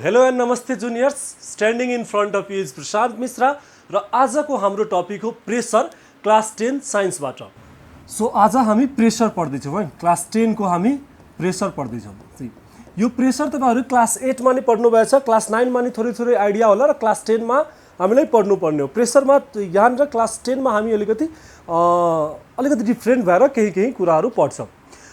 Hello and नमस्ते juniors, standing in front of you is Prashant Mishra र आजको हाम्रो टपिक हो प्रेसर क्लास 10 साइन्सबाट। सो आज हामी प्रेसर पढ्दैछौँ है, क्लास 10 को हामी प्रेसर पढ्दैछौँ। यो प्रेसर तपाईहरु क्लास 8 मा नै पढ्नु भएछ, क्लास 9 मा नै थोरै थोरै आइडिया होला र क्लास 10 मा हामीलाई पढ्नु पर्ने हो। प्रेसरमा यहाँ र क्लास 10 मा हामी अलिकति डिफरेन्ट भएर केही कुराहरू पढ्छौँ।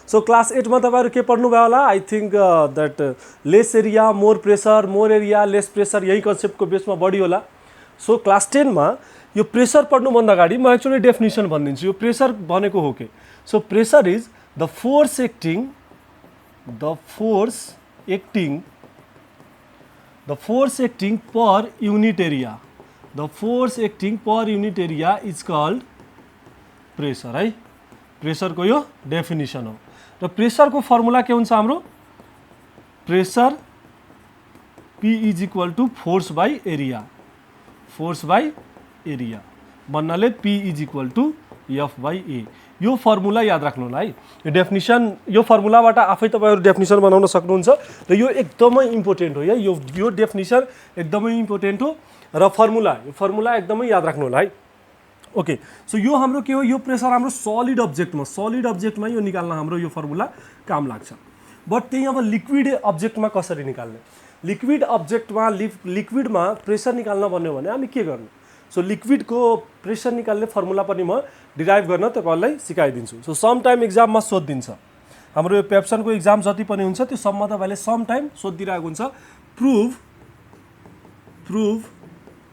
सो क्लास 8 में तपाईहरु के पढ्नु भयो होला? I think that lace area more pressure, more area lace pressure, यही कन्सेप्ट को बेस में बढी होला। सो क्लास 10 में यो प्रेसर पढ्नु भन्दा अगाडि म एक्चुअली डेफिनेसन भनिदिन्छु। यो प्रेसर भनेको हो के? So pressure is the force acting per unit area. The force acting per unit area is called pressure है। प्रेसर को यो डेफिनेसन हो। र प्रेसर को फर्मुला के हुन्छ हाम्रो? Pressure P is equal to force by area. Force by area भन्नाले P is equal to F by A। यो फर्मुला याद राख्नु होला है। यो डेफिनेसन, यो फर्मुलाबाट आफै तपाईहरु डेफिनेसन बनाउन सक्नुहुन्छ र यो एकदमै इम्पोर्टेन्ट हो। यो डेफिनेसन एकदमै इम्पोर्टेन्ट हो र यो फर्मुला एकदमै याद राख्नु होला है। ओके, सो यो हाम्रो के हो? यो प्रेसर हाम्रो सलिड अब्जेक्टमा यो निकाल्न हाम्रो यो फर्मुला काम लाग्छ। बट त्यही अब लिक्विड अब्जेक्टमा कसरी निकाल्ने? लिक्विडमा प्रेसर निकाल्न भन्यो भने हामी के गर्ने? सो लिक्विडको प्रेसर निकाल्ने फर्मुला पनि म डिराइभ गर्न तपाईहरुलाई सिकाइदिन्छु। सो सम टाइम एक्जाममा सोधिदिन्छ। हाम्रो यो पेप्सनको एक्जाम जति पनि हुन्छ त्यो सबमा तपाईले सम टाइम सोधिरहेको हुन्छ। Prove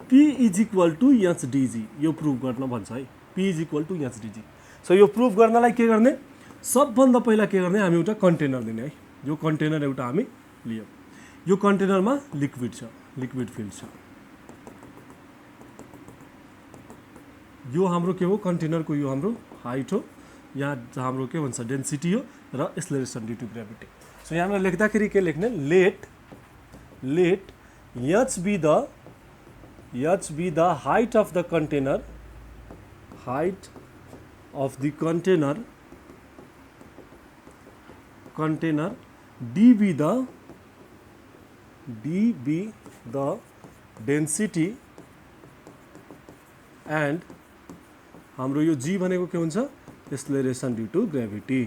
P is equal to HDG, यो प्रुभ गर्न भन्छ है। P is equal to HDG। So यो प्रुभ गर्नलाई के गर्ने? सबभन्दा पहिला के गर्ने? हामी एउटा कन्टेनर लिने है। यो कन्टेनर एउटा हामी लियौँ। यो कन्टेनरमा लिक्विड छ, लिक्विड फिल्ड छ। यो हाम्रो के हो? कन्टेनरको यो हाम्रो हाइट हो। यहाँ हाम्रो के भन्छ? डेन्सिटी हो र acceleration due to gravity. So यहाँ लेख्दाखेरि के लेख्ने? Let H be the height of the container, D be the density, and हाम्रो यो G भनेको के हुन्छ? Acceleration due to gravity.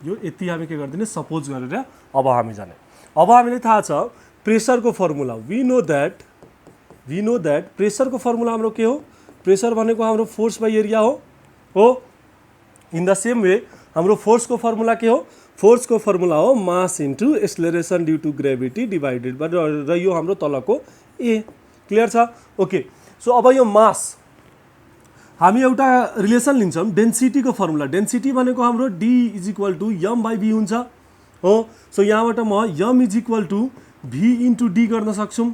यो यति हामी के गर्दिने? सपोज गरेर अब हामी जाने। अब हामीलाई थाहा छ प्रेसर को फर्मुला। वी नो दैट प्रेसर को फर्मुला हाम्रो के हो? प्रेसर भनेको हाम्रो फोर्स बाई एरिया हो। इन द सेम वे हाम्रो फोर्स को फर्मुला के हो? फोर्स को फर्मुला हो mass into acceleration due to gravity divided by, र यो हाम्रो तलको ए। क्लियर छ? ओके, सो अब यो मास हामी एउटा रिलेसन लिन्छौँ डेन्सिटी को फर्मुला। डेन्सिटी भनेको हाम्रो D is equal to M by V हुन्छ हो। सो यहाँबाट म M is equal to V into D गर्न सक्छु।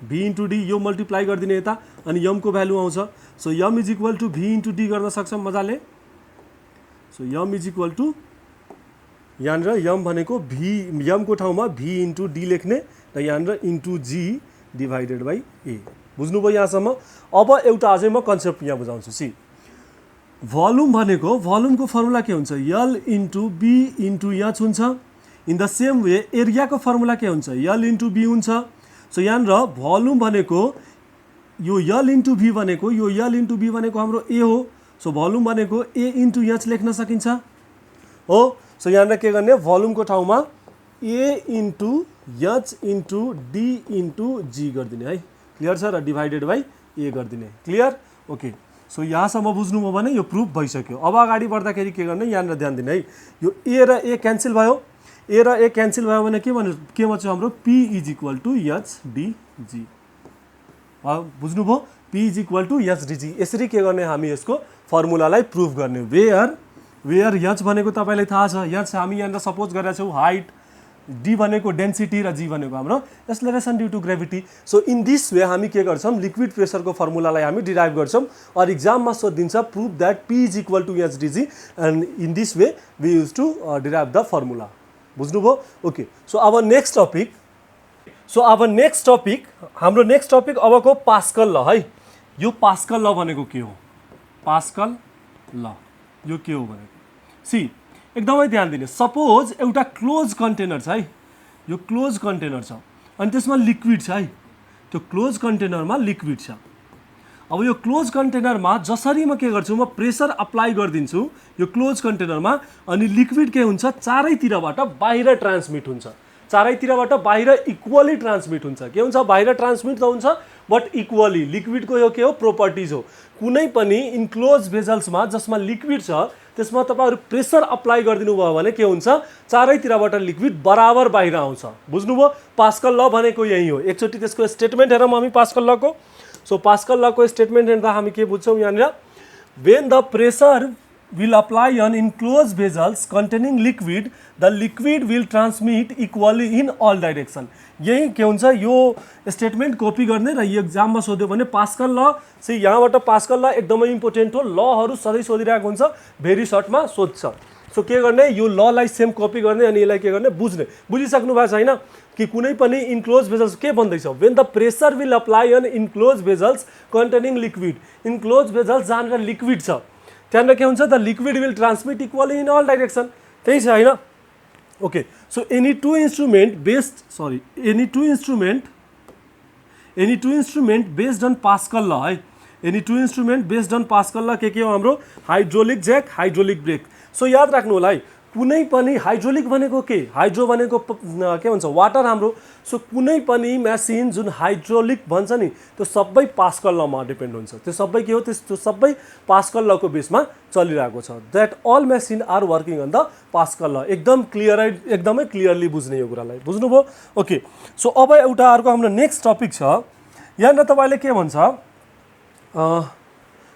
V इन्टु D यो मल्टिप्लाई गरिदिने यता, अनि M को भ्यालु आउँछ। So M is equal to V into D गर्न सक्छौँ मजाले। So M is equal to यहाँनिर M भनेको M को ठाउँमा V इन्टु D लेख्ने र यहाँनिर into G divided by A। बुझ्नुभयो यहाँसम्म? अब एउटा अझै म कन्सेप्ट यहाँ बुझाउँछु। सी, भोल्युमको फर्मुला के हुन्छ? L into B into H हुन्छ। In the same way area को फर्मुला के हुन्छ? L इन्टु B हुन्छ। सो यहाँनिर भोल्युम भनेको यो L इन्टु B भनेको हाम्रो A हो। सो भोल्युम भनेको A इन्टु H लेख्न सकिन्छ हो। सो यहाँनिर के गर्ने? भोल्युमको ठाउँमा A into H into D into G गरिदिने है। क्लियर छ? र डिभाइडेड बाई A गरिदिने। क्लियर? ओके, सो यहाँसम्म बुझ्नुभयो भने यो प्रुफ भइसक्यो। अब अगाडि बढ्दाखेरि के गर्ने? यहाँनिर ध्यान दिने है। यो A र A क्यान्सल भयो। भने के भन्छ हाम्रो? P is equal to HDG। बुझ्नुभयो? P is equal to HDG। यसरी के गर्ने? हामी यसको फर्मुलालाई प्रुफ गर्ने। वेयर H भनेको तपाईलाई थाहा छ। H हामी यहाँनिर सपोज गरेका छौँ हाइट, D भनेको डेन्सिटी र G भनेको हाम्रो acceleration due to gravity. So in this way हामी के गर्छौँ? लिक्विड प्रेसर को फर्मुलालाई हामी डिराइभ गर्छौँ और एक्जाममा सोधिन्छ proof that P is equal to HDG, and in this way we use to derive the formula. बुझ्नुभयो? ओके, सो अब नेक्स्ट टपिक हाम्रो नेक्स्ट टपिक अबको पास्कल ल है। यो पास्कल ल भनेको के हो? पास्कल ल यो के हो भनेको? सी, एकदमै ध्यान दिने। सपोज एउटा क्लोज कन्टेनर छ है, यो क्लोज कन्टेनर छ अनि त्यसमा लिक्विड छ है, त्यो क्लोज कन्टेनरमा लिक्विड छ। अब यो क्लोज कन्टेनरमा जसरी म के गर्छु, म प्रेसर अप्लाई गरिदिन्छु यो क्लोज कन्टेनरमा अनि लिक्विड के हुन्छ चारैतिरबाट बाहिर ट्रान्समिट हुन्छ, चारैतिरबाट बाहिर इक्वली ट्रान्समिट हुन्छ। के हुन्छ बाहिर ट्रान्समिट त हुन्छ बट इक्वली। लिक्विडको यो के हो प्रोपर्टिज हो। कुनै पनि इन्क्लोज भेजल्समा जसमा लिक्विड छ त्यसमा तपाईहरु प्रेसर अप्लाई गरिदिनु भयो भने के हुन्छ चारैतिरबाट लिक्विड बराबर बाहिर आउँछ। बुझ्नुभयो? पास्कल ल भनेको यही हो। एकचोटी त्यसको स्टेटमेन्ट हेरौँ हामी पास्कल लको। सो पास्कल लको स्टेटमेन्ट हेर्दा हामी के बुझ्छौँ यहाँनिर, when the pressure will apply on enclosed vessels containing liquid, the liquid will transmit equally in all direction। यही के हुन्छ यो स्टेटमेन्ट कपी गर्ने र यो एक्जाममा सोध्यो भने पास्कल ल चाहिँ यहाँबाट पास्कल ल एकदमै इम्पोर्टेन्ट हो। लहरू सधैँ सोधिरहेको हुन्छ, भेरी सर्टमा सोध्छ। सो के गर्ने यो ललाई सेम कपी गर्ने अनि यसलाई के गर्ने बुझ्ने। बुझिसक्नु भएको छैन कि कुनै पनि इन्क्लोज भेजल्स के भन्दैछ, when the pressure will apply on enclosed vessels containing liquid, enclose vessels जहाँनिर लिक्विड छ त्यहाँनिर के हुन्छ the liquid will transmit equally in all direction. त्यही छ हैन? Okay, so any two instrument based on Pascal law है, any two instrument based on Pascal law के हो हाम्रो hydraulic jack, hydraulic brake. So याद राख्नु होला है, कुनै पनि हाइड्रोलिक भनेको के, हाइड्रो भनेको के भन्छ वाटर हाम्रो। सो कुनै पनि मेसिन जुन हाइड्रोलिक भन्छ नि त्यो सबै पास्कल लमा डिपेन्ड हुन्छ। त्यो सबै के हो, त्यो सबै पास्कल लको बेसमा चलिरहेको छ। That all machine are working on the Pascal law. एकदमै क्लियरली बुझ्ने यो कुरालाई। बुझ्नुभयो? ओके, सो अब एउटा अर्को हाम्रो नेक्स्ट टपिक छ। यहाँनिर तपाईँले के भन्छ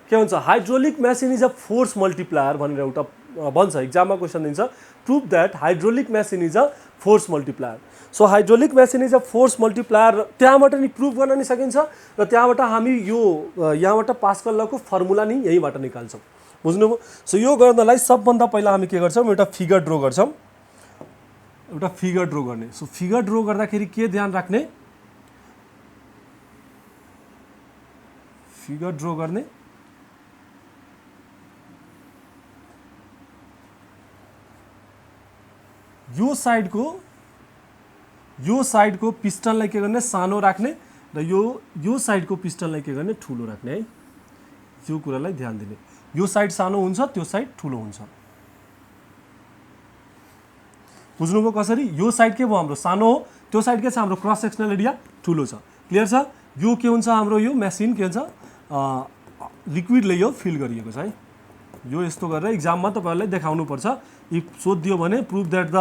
hydraulic machine is a force multiplier भनेर एउटा भन्छ, एक्जाममा क्वेसन दिन्छ, prove that hydraulic machine is a force multiplier. So hydraulic machine is a force multiplier त्यहाँबाट नि प्रुभ गर्न नि सकिन्छ र त्यहाँबाट हामी यो यहाँबाट पास्कल लको फर्मुला नि यहीँबाट निकाल्छौँ। बुझ्नुभयो? सो यो गर्नलाई सबभन्दा पहिला हामी के गर्छौँ एउटा फिगर ड्र गर्छौँ, एउटा फिगर ड्र गर्ने। सो फिगर ड्र गर्दाखेरि के ध्यान राख्ने, फिगर ड्र गर्ने यो साइडको पिस्टनलाई के गर्ने सानो राख्ने र यो साइडको पिस्टनलाई के गर्ने ठुलो राख्ने है। यो कुरालाई ध्यान दिने, यो साइड सानो हुन्छ त्यो साइड ठुलो हुन्छ। बुझ्नुभयो कसरी? यो साइड के भयो हाम्रो सानो हो, त्यो साइड के छ हाम्रो क्रस सेक्सनल एरिया ठुलो छ। क्लियर छ? यो के हुन्छ हाम्रो यो मेसिन के हुन्छ लिक्विडले यो फिल गरिएको छ है। यो यस्तो गरेर एक्जाममा तपाईहरुलाई देखाउनु पर्छ। इफ सोधियो भने prove that the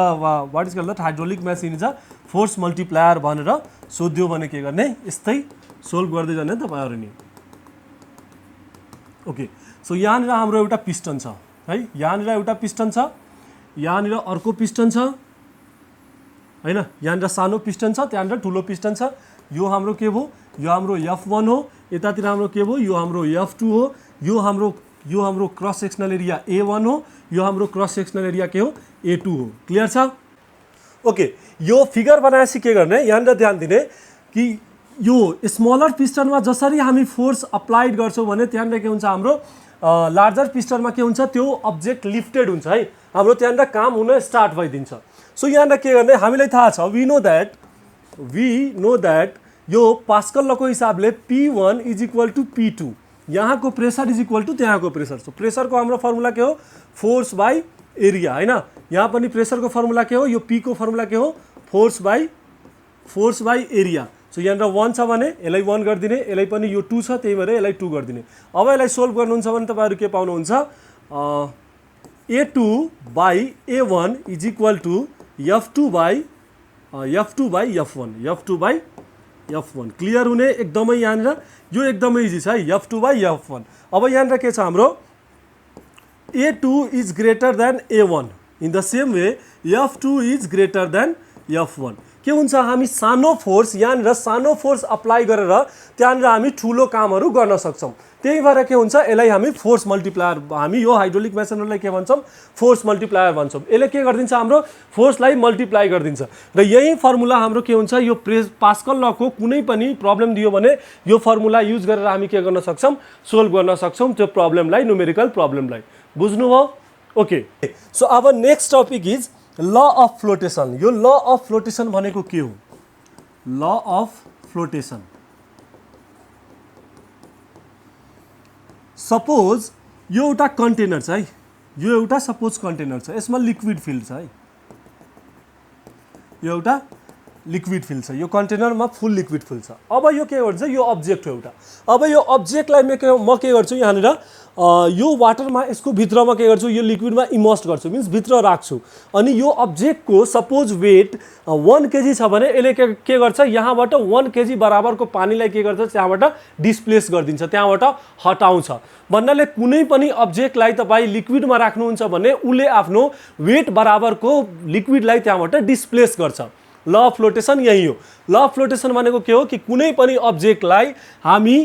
what is called that hydraulic machine is a force multiplier भनेर सोधियो भने के गर्ने यस्तै सोल्भ गर्दै जाने तपाईहरु नि। ओके, सो यहाँनिर हाम्रो एउटा पिस्टन छ है, यहाँनिर एउटा पिस्टन छ, यहाँनिर अर्को पिस्टन छ हैन, यहाँनिर सानो पिस्टन छ, त्यहाँनिर ठुलो पिस्टन छ। यो हाम्रो के भयो, यो हाम्रो F1 हो, यतातिर हाम्रो के भयो, यो हाम्रो F2 हो, यो हाम्रो क्रस सेक्सनल एरिया A1 हो, यो हाम्रो क्रस सेक्सनल एरिया के हो A2 हो। क्लियर छ? ओके, यो फिगर बनाएपछि के गर्ने यहाँनिर ध्यान दिने कि यो स्मलर पिस्टनमा जसरी हामी फोर्स अप्लाइड गर्छौं भने त्यहाँनिर के हुन्छ हाम्रो लार्जर पिस्टनमा के हुन्छ त्यो अब्जेक्ट लिफ्टेड हुन्छ है, हाम्रो त्यहाँनिर काम हुन स्टार्ट भइदिन्छ। सो यहाँनिर के गर्ने हामीलाई थाहा छ वी नो दैट यो पास्कल लको हिसाबले P1 is equal to P2, यहाँको प्रेसर इज इक्वल टू त्यहाँको प्रेसर। सो प्रेसरको हाम्रो फर्मुला के हो फोर्स बाई एरिया हैन, यहाँ पनि प्रेसरको फर्मुला के हो, यो P को फर्मुला के हो फोर्स बाई एरिया। सो यहाँनिर 1 छ भने यसलाई 1 गरिदिने, यसलाई पनि यो 2 छ त्यही भएर यसलाई 2 गरिदिने। अब यसलाई सोल्भ गर्नुहुन्छ भने तपाईहरु के पाउनुहुन्छ A2 by A1 is equal to F2 by F1। Clear हुने एकदमै यहाँनिर यो एकदमै इजी छ है F2 बाई F1। अब यहाँनिर के छ हाम्रो A2 is greater than A1 in the same way F2 is greater than F1। के हुन्छ हामी सानो फोर्स यहाँनिर सानो फोर्स अप्लाई गरेर त्यहाँनिर हामी ठुलो कामहरू गर्न सक्छौं। त्यही भएर के हुन्छ यसलाई हामी फोर्स मल्टिप्लायर, हामी यो हाइड्रोलिक मेसिनलाई के भन्छौं फोर्स मल्टिप्लायर भन्छौं। यसले के गर्दिन्छ हाम्रो फोर्सलाई मल्टिप्लाई गर्दिन्छ र यही फर्मुला हाम्रो के हुन्छ यो पास्कल लको कुनै पनि प्रब्लम दियो भने यो फर्मुला युज गरेर हामी के गर्न सक्छौं सोल्भ गर्न सक्छौं त्यो प्रब्लमलाई, न्यूमेरिकल प्रब्लमलाई। बुझ्नुभयो? ओके सो अब नेक्स्ट टपिक इज ल अफ फ्लोटेसन यो ल अफ फ्लोटेसन भनेको के हो ल अफ फ्लोटेसन सपोज यो एउटा कन्टेनर छ है यो एउटा सपोज कन्टेनर छ यसमा लिक्विड फिल छ है यो एउटा लिक्विड फिल छ यो कन्टेनरमा फुल लिक्विड फिल छ अब यो के गर्छ यो अब्जेक्ट हो एउटा अब यो अब्जेक्टलाई म के गर्छु यहाँनिर यो वाटरमा यसको भित्रमा के गर्छु यो लिक्विडमा इमर्स गर्छु मिन्स भित्र राख्छु अनि यो अब्जेक्टको सपोज वेट 1 केजी छ भने यसले के गर्छ यहाँबाट 1 केजी बराबरको पानीलाई के गर्छ त्यहाँबाट डिस्प्लेस गरिदिन्छ त्यहाँबाट हटाउँछ भन्नाले कुनै पनि अब्जेक्टलाई तपाईँ लिक्विडमा राख्नुहुन्छ भने उसले आफ्नो वेट बराबरको लिक्विडलाई त्यहाँबाट डिस्प्लेस गर्छ ल अफ फ्लोटेसन यही हो ल अफ फ्लोटेसन भनेको के हो कि कुनै पनि अब्जेक्टलाई हामी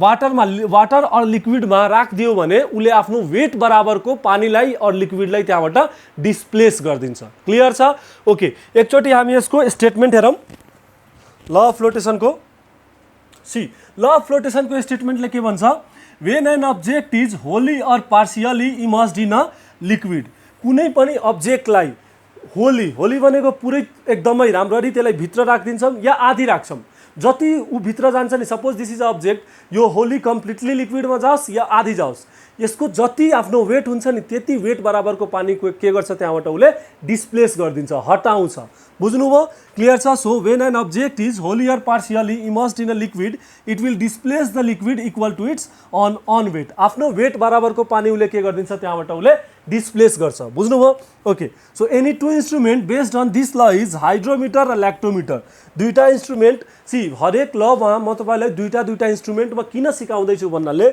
वाटर और लिक्विडमा राखिदियो भने उसले आफ्नो वेट बराबरको पानीलाई और लिक्विडलाई त्यहाँबाट डिस्प्लेस गरिदिन्छ क्लियर छ ओके एकचोटि हामी यसको स्टेटमेन्ट हेरौँ ल अफ फ्लोटेसनको सी ल अफ फ्लोटेसनको स्टेटमेन्टले के भन्छ when an object is wholly or partially immersed in a liquid कुनै पनि अब्जेक्टलाई होली भनेको पुरै एकदमै राम्ररी त्यसलाई भित्र राखिदिन्छौँ या आधी राख्छौँ जति ऊ भित्र जान्छ नि suppose this is a object यो होली कम्प्लिटली लिक्विडमा जाओस् या आधी जाओस् यसको जति आफ्नो वेट हुन्छ नि त्यति वेट बराबरको पानी के गर्छ त्यहाँबाट उसले डिस्प्लेस गरिदिन्छ हटाउँछ बुझ्नुभयो क्लियर छ so when an object is wholly or partially immersed in a liquid it will displace the liquid equal to its own weight आफ्नो वेट बराबरको पानी उसले के गरिदिन्छ त्यहाँबाट उसले डिस्प्लेस गर्छ बुझ्नुभयो okay so any two instrument based on this law is hydrometer र ल्याक्टोमिटर दुईटा इन्स्ट्रुमेन्ट सी हरेक लमा म तपाईँलाई दुईटा इन्स्ट्रुमेन्ट म किन सिकाउँदैछु भन्नाले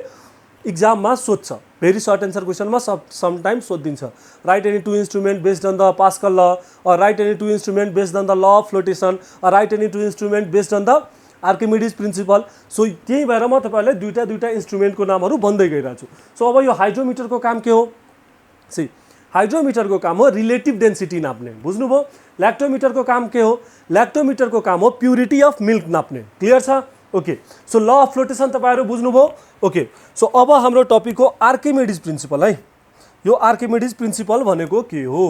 इक्जाममा सोध्छ भेरी सर्ट एन्सर क्वेसनमा समटाइम्स सोधिदिन्छ write any two instrument based on the Pascal law or write any two instrument based on the law of flotation or write any two instrument based on the Archimedes principle so त्यही भएर म तपाईँलाई दुईटा इन्स्ट्रुमेन्टको नामहरू भन्दै गइरहेको छु so अब यो हाइड्रोमिटरको काम के हो सी हाइड्रोमिटरको काम हो रिलेटिभ डेन्सिटी नाप्ने बुझ्नुभयो ल्याक्टोमिटरको काम के हो ल्याक्टोमिटरको काम हो प्युरिटी अफ मिल्क नाप्ने क्लियर छ ओके सो ल अफ फ्लोटेसन तपाईँहरू बुझ्नुभयो ओके सो अब हाम्रो टपिक हो आर्किमिडीज प्रिन्सिपल है यो आर्किमिडीज प्रिन्सिपल भनेको के हो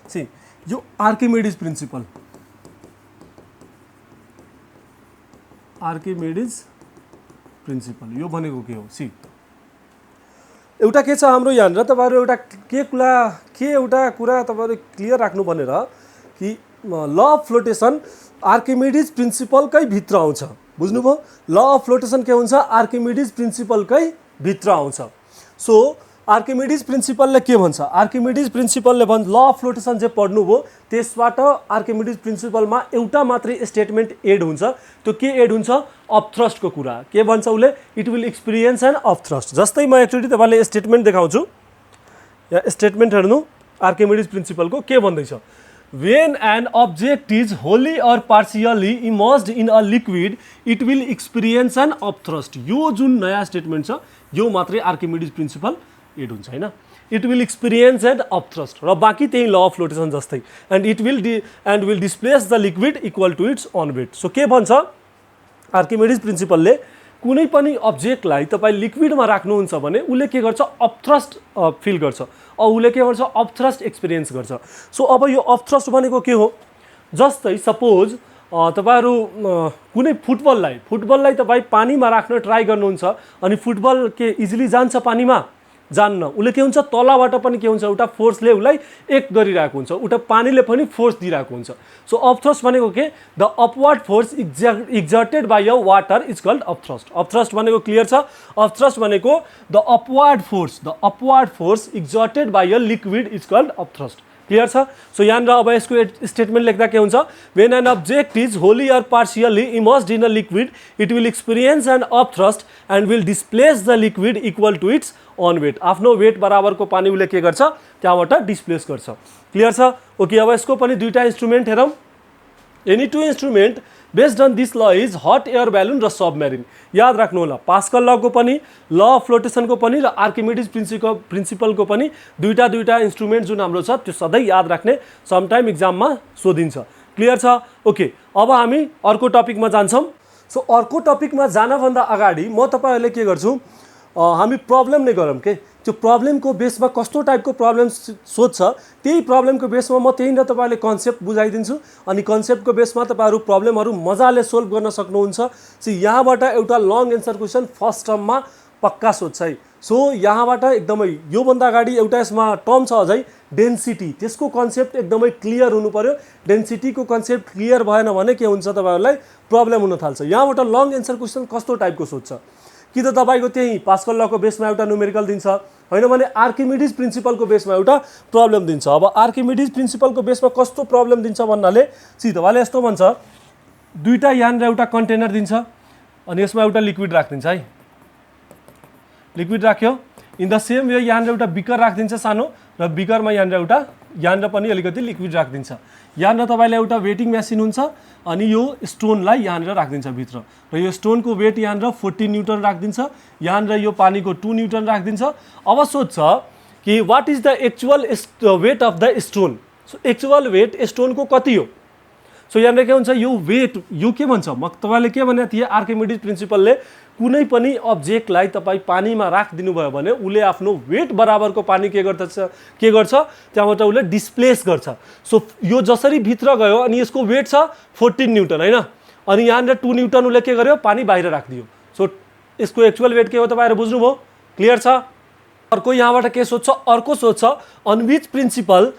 सी यो आर्किमिडीज प्रिन्सिपल यो भनेको के हो सी एउटा के छ हाम्रो यहाँनिर तपाईँहरू एउटा कुरा तपाईँहरू क्लियर राख्नु भनेर कि ल अफ फ्लोटेसन आर्किमिडीज प्रिन्सिपलकै भित्र आउँछ बुझ्नुभयो ल अफ फ्लोटेसन के हुन्छ आर्किमिडीज प्रिन्सिपलकै भित्र आउँछ सो आर्किमिडीज प्रिन्सिपलले के भन्छ आर्किमिडीज प्रिन्सिपलले भन्छ ल अफ फ्लोटेसन जे पढ्नुभयो त्यसबाट आर्किमिडीज प्रिन्सिपलमा एउटा मात्रै स्टेटमेन्ट एड हुन्छ त्यो के एड हुन्छ अफ थ्रस्टको कुरा के भन्छ उसले it will experience and of thrust जस्तै म एकचोटि तपाईँलाई स्टेटमेन्ट देखाउँछु या स्टेटमेन्ट हेर्नु आर्किमिडीज प्रिन्सिपलको के भन्दैछ When an object is wholly or partially immersed in a liquid, it will experience an upthrust. यो जुन नयाँ स्टेटमेन्ट छ यो मात्रै आर्किमिडीज प्रिन्सिपल एड हुन्छ हैन it will experience and upthrust र बाँकी त्यही ल अफ फ्लोटेसन जस्तै and it will displace the liquid equal to its own weight so के भन्छ आर्किमिडीज प्रिन्सिपलले कुनै पनि अब्जेक्टलाई तपाईँ लिक्विडमा राख्नुहुन्छ भने उसले के गर्छ अपथ्रस्ट फिल गर्छ उसले के गर्छ अपथ्रस्ट एक्सपिरियन्स गर्छ सो अब यो अपथ्रस्ट भनेको के हो जस्तै सपोज तपाईँहरू कुनै फुटबललाई तपाईँ पानीमा राख्न ट्राई गर्नुहुन्छ अनि फुटबल के इजिली जान्छ पानीमा जान्न उसले के हुन्छ तलबाट पनि के हुन्छ एउटा फोर्सले उसलाई एक गरिरहेको हुन्छ उता पानीले पनि फोर्स दिइरहेको हुन्छ सो अपथ्रस्ट भनेको के the upward force exerted by a water is called upthrust भनेको क्लियर छ अपथ्रस्ट भनेको the upward force exerted by a liquid is called upthrust clear छ सो यहाँनिर अब यसको स्टेटमेन्ट लेख्दा के हुन्छ when an object is wholly or partially immersed in a liquid it will experience an upthrust and will displace the liquid equal to its own weight आफ्नो वेट बराबरको पानी उसले के गर्छ त्यहाँबाट डिस्प्लेस गर्छ क्लियर छ ओके अब यसको पनि दुईटा इन्स्ट्रुमेन्ट हेरौँ any two instrument based on this law is hot air balloon र सबमेरिन याद राख्नु होला पास्कल लको पनि ल अफ फ्लोटेसनको पनि र आर्किमिडीज प्रिन्सिपलको पनि दुईटा इन्स्ट्रुमेन्ट जुन हाम्रो छ त्यो सधैँ याद राख्ने समटाइम इक्जाममा सोधिन्छ क्लियर छ ओके अब हामी अर्को टपिकमा जान्छौँ सो अर्को टपिकमा जानभन्दा अगाडि म तपाईँहरूले के गर्छु हामी प्रब्लम नै गरौँ के त्यो प्रब्लमको बेसमा कस्तो टाइपको प्रब्लम सोध्छ त्यही प्रब्लमको बेसमा म त्यहीँनिर तपाईँले कन्सेप्ट बुझाइदिन्छु अनि कन्सेप्टको बेसमा तपाईँहरू प्रब्लमहरू मजाले सोल्भ गर्न सक्नुहुन्छ। सो यहाँबाट एउटा लङ एन्सर क्वेसन फर्स्ट टर्ममा पक्का सोध्छ है। सो यहाँबाट एकदमै योभन्दा अगाडि एउटा यसमा टर्म छ अझै डेन्सिटी, त्यसको कन्सेप्ट एकदमै क्लियर हुनु पर्यो। डेन्सिटीको कन्सेप्ट क्लियर भएन भने के हुन्छ तपाईँहरूलाई प्रब्लम हुन थाल्छ। यहाँबाट लङ एन्सर क्वेसन कस्तो टाइपको सोध्छ कि त तपाईँको त्यही पास्कल लको बेसमा एउटा न्युमेरिकल दिन्छ, होइन भने आर्किमिडिज प्रिन्सिपलको बेसमा एउटा प्रब्लम दिन्छ। अब आर्किमिडिज प्रिन्सिपलको बेसमा कस्तो प्रब्लम दिन्छ भन्नाले तपाईँले यस्तो भन्छ, दुईवटा यहाँनिर एउटा कन्टेनर दिन्छ अनि यसमा एउटा लिक्विड राखिदिन्छ है, लिक्विड राख्यो। इन द सेम वे यहाँनिर एउटा बिकर राखिदिन्छ सानो र बिकरमा यहाँनिर पनि अलिकति लिक्विड राखिदिन्छ। यहाँनिर तपाईँलाई एउटा वेटिङ मेसिन हुन्छ अनि यो स्टोनलाई यहाँनिर राखिदिन्छ भित्र र यो स्टोनको वेट यहाँनिर 14 न्युटन राखिदिन्छ, यहाँनिर यो पानीको 2 न्युटन राखिदिन्छ। अब सोध्छ कि what is the actual weight of the stone. So actual weight स्टोनको कति हो। सो यहाँनिर के हुन्छ, यो वेट यो के भन्छ, म तपाईँले के भनेको थिएँ आर्किमिडिज प्रिन्सिपलले कुनै पनि अब्जेक्टलाई तपाईँ पानीमा राखिदिनु भयो भने उसले आफ्नो वेट बराबरको पानी के गर्छ त्यहाँबाट उसले डिस्प्लेस गर्छ। सो यो जसरी भित्र गयो अनि यसको वेट छ 14 न्युटन होइन, अनि यहाँनिर 2 न्युटन उसले के गर्यो पानी बाहिर राखिदियो। सो यसको एक्चुअल वेट के हो तपाईँहरू बुझ्नुभयो, क्लियर छ। अर्को यहाँबाट के सोध्छ, अर्को सोध्छ on which principle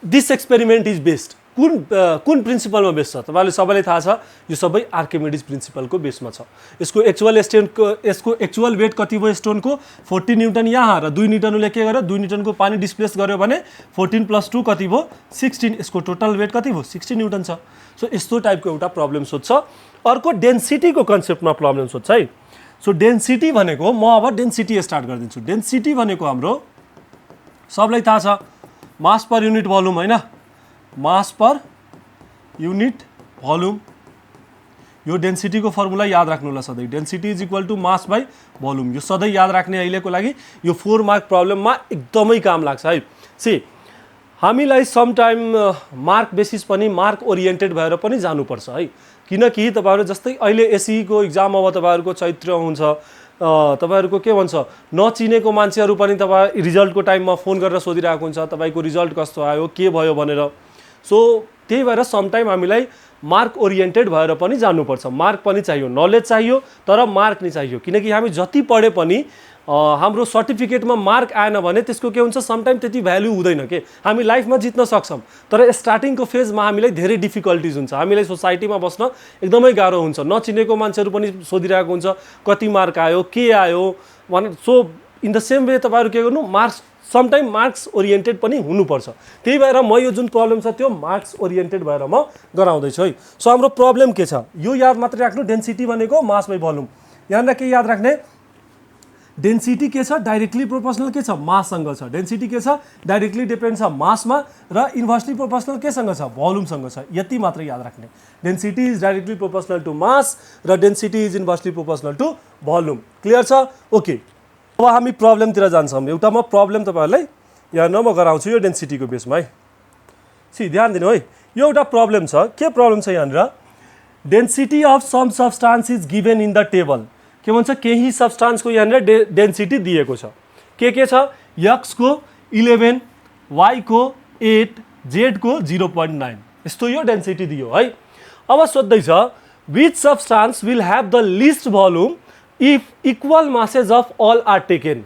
this experiment is based. कुन प्रिन्सिपलमा बेस छ तपाईँले सबैलाई थाहा छ, यो सबै आर्किमिडिज प्रिन्सिपलको बेसमा छ। यसको एक्चुअल वेट कति भयो स्टोनको 14 न्युटन यहाँ र 2 न्युटन उसले के गर्यो 2 न्युटनको पानी डिस्प्लेस गर्यो भने 14 + 2 कति भयो 16। यसको टोटल वेट कति भयो 16 न्युटन छ। सो यस्तो टाइपको एउटा प्रब्लम सोध्छ। अर्को डेन्सिटीको कन्सेप्टमा प्रब्लम सोध्छ है। सो डेन्सिटी भनेको म अब डेन्सिटी स्टार्ट गरिदिन्छु। डेन्सिटी भनेको हाम्रो सबलाई थाहा छ मास पर युनिट भोल्युम होइन, मास पर युनिट भोल्युम। यो डेन्सिटीको फर्मुला याद राख्नु होला सधैँ, density is equal to mass by volume. यो सधैँ याद राख्ने अहिलेको लागि यो 4 मार्क प्रब्लममा एकदमै काम लाग्छ है। सी हामीलाई समटाइम मार्क बेसिस पनि मार्क ओरिएन्टेड भएर पनि जानुपर्छ है, किनकि तपाईँहरू जस्तै अहिले एसईको इक्जाम अब तपाईँहरूको चैत्र हुन्छ, तपाईँहरूको के भन्छ नचिनेको मान्छेहरू पनि तपाईँ रिजल्टको टाइममा फोन गरेर सोधिरहेको हुन्छ तपाईँको रिजल्ट कस्तो आयो के भयो भनेर। सो त्यही भएर समटाइम हामीलाई मार्क ओरिएन्टेड भएर पनि जानुपर्छ। मार्क पनि चाहियो, नलेज चाहियो तर मार्क नि चाहियो, किनकि हामी जति पढे पनि हाम्रो सर्टिफिकेटमा मार्क आएन भने त्यसको के हुन्छ समटाइम त्यति भ्यालु हुँदैन के। हामी लाइफमा जित्न सक्छौँ तर स्टार्टिङको फेजमा हामीलाई धेरै डिफिकल्टिज हुन्छ, हामीलाई सोसाइटीमा बस्न एकदमै गाह्रो हुन्छ। नचिनेको मान्छेहरू पनि सोधिरहेको हुन्छ कति मार्क आयो के आयो भने। So in the same way तपाईँहरू के गर्नु मार्क्स समटाइम मार्क्स ओरिएन्टेड पनि हुनुपर्छ। त्यही भएर म यो जुन प्रब्लम छ त्यो मार्क्स ओरिएन्टेड भएर म गराउँदैछु है। सो हाम्रो प्रब्लम के छ यो याद मात्रै राख्नु, डेन्सिटी भनेको मास बाई भोल्युम। यहाँनिर के याद राख्ने, डेन्सिटी के छ डाइरेक्टली प्रोपोर्सनल के छ माससँग छ, डेन्सिटी के छ डाइरेक्टली डिपेन्ड छ मासमा र इन्भर्सली प्रोपोर्सनल केसँग छ भोल्युमसँग छ। यति मात्रै याद राख्ने, density is directly proportional to mass र density is inversely proportional to volume. Clear छ, ओके। अब हामी प्रब्लमतिर जान्छौँ। एउटा म प्रब्लम तपाईँहरूलाई यहाँनिर म गराउँछु यो डेन्सिटीको बेसमा है। सी ध्यान दिनु है, यो एउटा प्रब्लम छ। के प्रब्लम छ यहाँनिर, density of some substance is given in the table. के भन्छ केही सब्सटान्सको यहाँनिर डेन्सिटी दिएको छ। के छ एक्स को 11, वाई को 8, जेड को 0.9 यस्तो यो डेन्सिटी दियो है। अब सोध्दैछ which substance will have the least volume if equal masses of all are taken.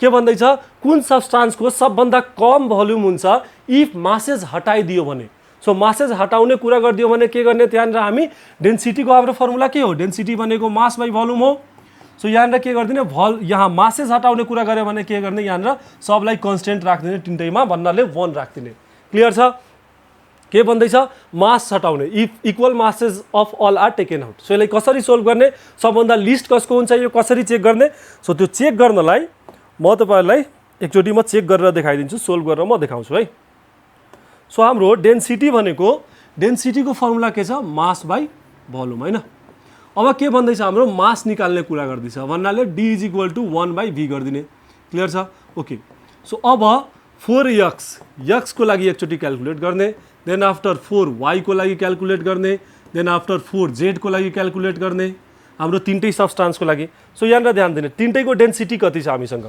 के भन्दैछ कुन सब्सटान्सको सबभन्दा कम भोल्युम हुन्छ इफ मासेज हटाइदियो भने। सो मासेज हटाउने कुरा गरिदियो भने के गर्ने, त्यहाँनिर हामी डेन्सिटीको हाम्रो फर्मुला के हो, डेन्सिटी भनेको मास बाई भोल्युम हो। सो यहाँनिर के गरिदिने यहाँ मासेज हटाउने कुरा गऱ्यो भने के गर्ने, यहाँनिर सबलाई कन्स्टेन्ट राखिदिने तिनटैमा भन्नाले 1 राखिदिने। क्लियर छ। के भन्दैछ मास हटाउने if equal masses of all are taken out. So यसलाई कसरी सोल्भ गर्ने, सबभन्दा लिस्ट कसको हुन्छ यो कसरी चेक गर्ने। सो त्यो चेक गर्नलाई म तपाईँहरूलाई एकचोटि म चेक गरेर देखाइदिन्छु, सोल्भ गरेर म देखाउँछु है। सो हाम्रो डेन्सिटी भनेको डेन्सिटीको फर्मुला के छ मास बाई भोल्युम होइन। अब के भन्दैछ हाम्रो मास निकाल्ने कुरा गर्दैछ भन्नाले D is equal to 1/v गरिदिने। क्लियर छ, ओके। सो अब 4x को लागि एकचोटि क्यालकुलेट गर्ने, देन आफ्टर 4y को लागि क्यालकुलेट गर्ने, देन आफ्टर 4z को लागि क्यालकुलेट गर्ने, हाम्रो तिनटै सब्सटान्सको लागि। सो यहाँनिर ध्यान दिने तिनटैको डेन्सिटी कति छ हामीसँग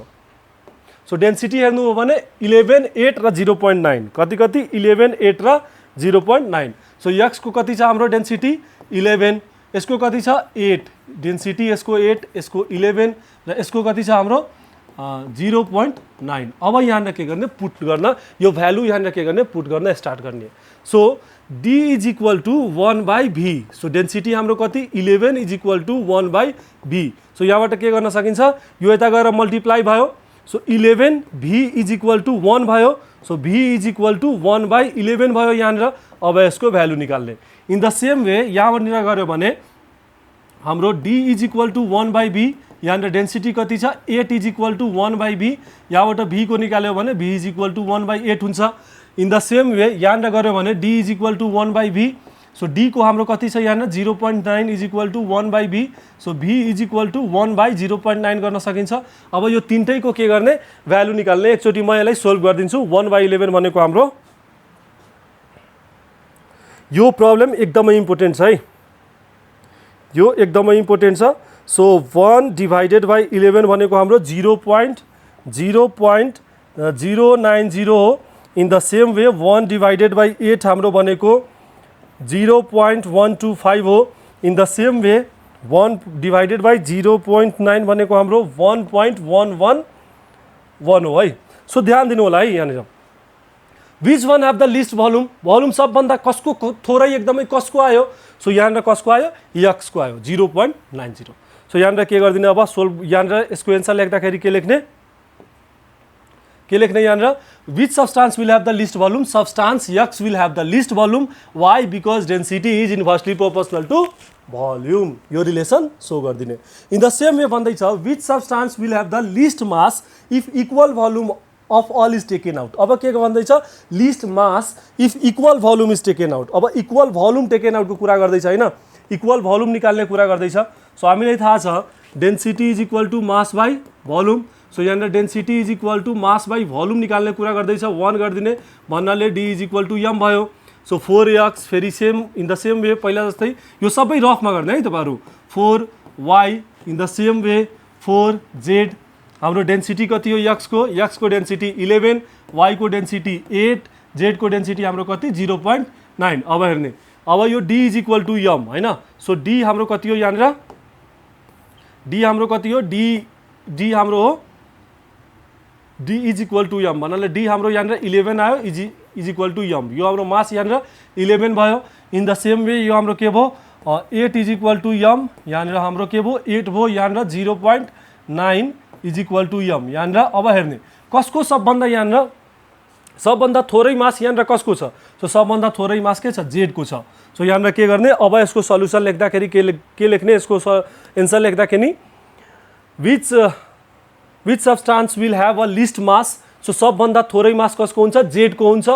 सो डेन्सिटी हेर्नु हो भने 11 8 र 0.9 कति कति 11 8 र 0.9 सो x को कति छ हाम्रो डेन्सिटी 11 यसको कति छ 8 डेन्सिटी यसको 8 यसको 11 र यसको कति छ हाम्रो 0.9 अब यहाँ के गर्ने पुट गर्न यो भ्यालु यहाँ के गर्ने पुट गर्न स्टार्ट गर्ने so d is equal to 1/v so density हाम्रो कति 11 is equal to 1/v so यहाँबाट के गर्न सकिन्छ यो यता गएर मल्टिप्लाई भयो so 11 v is equal to 1 भयो so v is equal to 1/11 भयो यहाँनिर अब यसको भ्यालु निकाल्ने इन द सेम वे यहाँबाट गऱ्यो भने हाम्रो d is equal to 1/v यहाँनिर डेन्सिटी कति छ 8 इज इक्वल टू 1/v यहाँबाट v को निकाल्यो भने v इज इक्वल टू 1/8 हुन्छ इन द सेम वे यहाँनिर गऱ्यो भने d is equal to 1/v so d को हाम्रो कति छ यहाँनिर 0.9 is equal to 1/v so v is equal to 1/0.9 गर्न सकिन्छ अब यो तीनटैको के गर्ने भ्यालु निकाल्ने एकचोटि म यसलाई सोल्भ गरिदिन्छु 1/11 भनेको हाम्रो यो प्रब्लम एकदमै इम्पोर्टेन्ट छ है यो एकदमै इम्पोर्टेन्ट छ सो 1 डिवाइडेड बाई 11 भनेको हाम्रो 0.090 हो in the same way 1 divided by 8 हाम्रो भनेको 0.125 हो in the same way 1 divided by 0.9 भनेको हाम्रो 1.111 हो है सो ध्यान दिनु होला है यहाँनिर which one have the least volume volume सबभन्दा कसको थोरै एकदमै कसको आयो सो यहाँनिर कसको आयो x को आयो 0.90 सो यहाँनिर के गरिदिने अब सोल्भ यहाँनिर यसको एन्सर लेख्दाखेरि के लेख्ने यहाँनिर which substance will have the least volume substance x will have the least volume y because density is inversely proportional to volume यो रिलेसन सो गरिदिने इन द सेम वे भन्दैछ which substance will have the least mass if equal volume of all is taken out अब के भन्दैछ least mass if equal volume is taken out अब equal volume taken आउटको कुरा गर्दैछ हैन इक्वल भोल्युम निकाल्ने कुरा गर्दैछ सो हामीलाई थाहा छ density is equal to mass by volume so यहाँनिर density is equal to mass by volume निकाल्ने कुरा गर्दैछ 1 गरिदिने भन्नाले d is equal to m भयो सो 4x फेरि same in the same way पहिला जस्तै यो सबै रफमा गर्ने है तपाईहरु 4y in the same way 4z हाम्रो डेन्सिटी कति हो x को डेन्सिटी 11 y को डेन्सिटी 8 z को डेन्सिटी हाम्रो कति 0.9 अब हेर्ने अब यो d is equal to m हैन सो d हाम्रो कति हो यहाँनिर d हाम्रो कति हो d हाम्रो हो d is equal to m भन्नाले d हाम्रो यहाँनिर 11 आयो इज इक्वल टु m यो हाम्रो मास यहाँनिर 11 भयो इन द सेम वे यो हाम्रो के भयो 8 इज इक्वल टु m यहाँनिर हाम्रो के भयो 8 भयो यहाँनिर 0.9 इज इक्वल टु m यहाँनिर अब हेर्ने कसको सबभन्दा यहाँनिर सबभन्दा थोरै मास यहाँनिर कसको छ सो सबभन्दा थोरै मास के छ z को छ सो यहाँनिर के गर्ने अब यसको सल्युसन लेख्दाखेरि के लेख्ने यसको एन्सर लेख्दाखेरि which substance will have a least mass so सबभन्दा थोरै मास कसको हुन्छ z को हुन्छ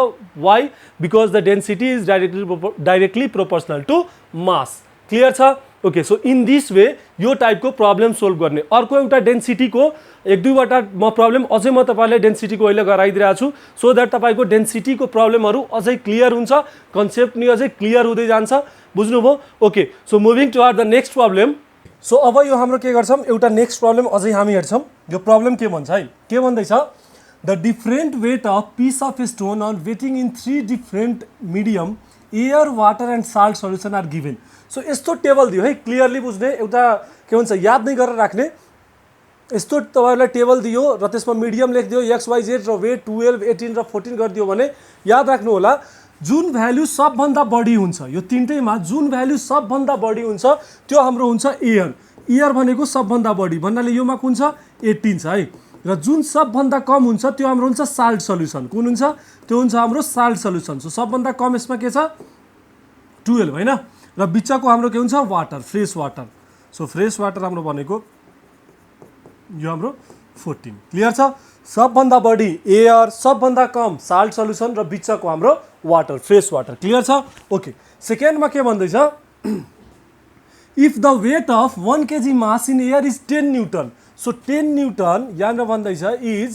why because the density is directly proportional to mass clear छ okay so in this way यो टाइपको प्रब्लम सोल्भ गर्ने अर्को एउटा डेन्सिटीको एक दुईवटा म प्रब्लम अझै म तपाईहरुलाई डेन्सिटीको अहिले गराइदिरहेको छु सो दैट तपाईको डेन्सिटीको प्रब्लमहरु अझै क्लियर हुन्छ कन्सेप्ट नि अझै क्लियर हुँदै जान्छ बुझ्नुभयो okay so moving toward the next problem so अब यो हाम्रो के गर्छौं एउटा नेक्स्ट प्रब्लम अझै हामी हेर्छौं यो प्रब्लम के भन्छ है के भन्दै छ the different weight of piece of stone on वेटिङ in 3 different medium air water and salt solution are given so यस्तो टेबल दियो है क्लियरली बुझ्ने एउटा के भन्छ याद नै गरेर राख्ने यस्तो तपाईहरुलाई टेबल दियो र त्यसमा मिडियम लेखिदियो x y z र वेट 12 18 र 14 गरिदियो भने याद राख्नु होला जुन भ्यालु सबभन्दा बढी हुन्छ यो तीनटैमा जुन भ्यालु सबभन्दा बढी हुन्छ त्यो हाम्रो हुन्छ एयर भनेको सबभन्दा बढी भन्नाले योमा कुन छ 18 छ है र जुन सबभन्दा कम हुन्छ त्यो हाम्रो हुन्छ साल्ट सल्युसन कुन हुन्छ त्यो हुन्छ हाम्रो साल्ट सल्युसन सो सबभन्दा कम यसमा के छ 12 हैन र बिचको हाम्रो के हुन्छ water fresh water so fresh water हाम्रो भनेको यो हाम्रो 14 क्लियर छ सबभन्दा बढी एयर सबभन्दा कम साल्ट सल्युसन र बिचको हाम्रो वाटर फ्रेश वाटर क्लियर छ ओके सेकेन्डमा के भन्दै छ if the weight of 1 kg mass in air is 10 newton so 10 newton यहाँनिर भन्दै छ इज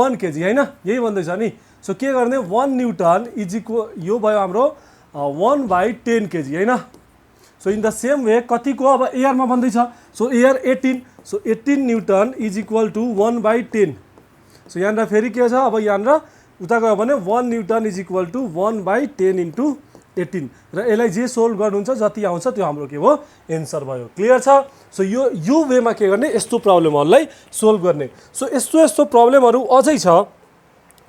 1 kg हैन यही भन्दै छ नि सो के गर्ने 1 न्यूटन इज इक्वल यो भयो हाम्रो 1/10 kg हैन so in the same way कतिको अब एयरमा भन्दै छ so air 18 so 18 newton is equal to 1/10 so यहाँनिर फेरि के छ, अब यहाँनिर उता गयो भने 1 newton is equal to 1/10 into 18 र यसलाई जे सोल्भ गर्नुहुन्छ जति आउँछ त्यो हाम्रो के भयो एन्सर भयो। क्लियर छ। सो यो वेमा के गर्ने, यस्तो प्रब्लमहरूलाई सोल्भ गर्ने। सो यस्तो प्रब्लमहरू अझै छ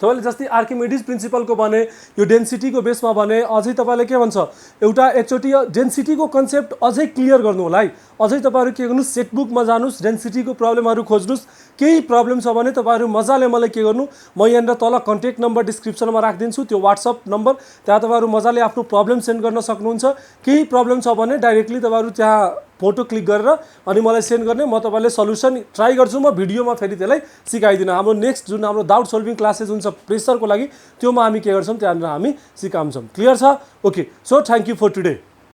तपाईँले, जस्तै आर्किमिडिज प्रिन्सिपलको भने, यो डेन्सिटीको बेसमा भने, अझै तपाईँले के भन्छ एउटा एकचोटि डेन्सिटीको कन्सेप्ट अझै क्लियर गर्नु होला है। अझै तपाईँहरू के गर्नु, सेटबुकमा जानुहोस्, डेन्सिटीको प्रब्लमहरू खोज्नुहोस्। केही प्रब्लम छ भने तपाईँहरू मजाले मलाई के गर्नु, म यहाँनिर तल कन्ट्याक्ट नम्बर डिस्क्रिप्सनमा राखिदिन्छु, त्यो वाट्सएप नम्बर, त्यहाँ तपाईँहरू मजाले आफ्नो प्रब्लम सेन्ड गर्न सक्नुहुन्छ। केही प्रब्लम छ भने डाइरेक्टली तपाईँहरू त्यहाँ फोटो क्लिक गरेर अनि मलाई सेन्ड गर्ने, म तपाईँले सल्युसन ट्राई गर्छु, म भिडियोमा फेरि त्यसलाई सिकाइदिनु। हाम्रो नेक्स्ट जुन हाम्रो डाउट सल्भिङ क्लासेस हुन्छ प्रेसरको लागि, त्योमा हामी के गर्छौँ, त्यहाँनिर हामी सिकाउँछौँ। क्लियर छ। Okay, so thank you for today.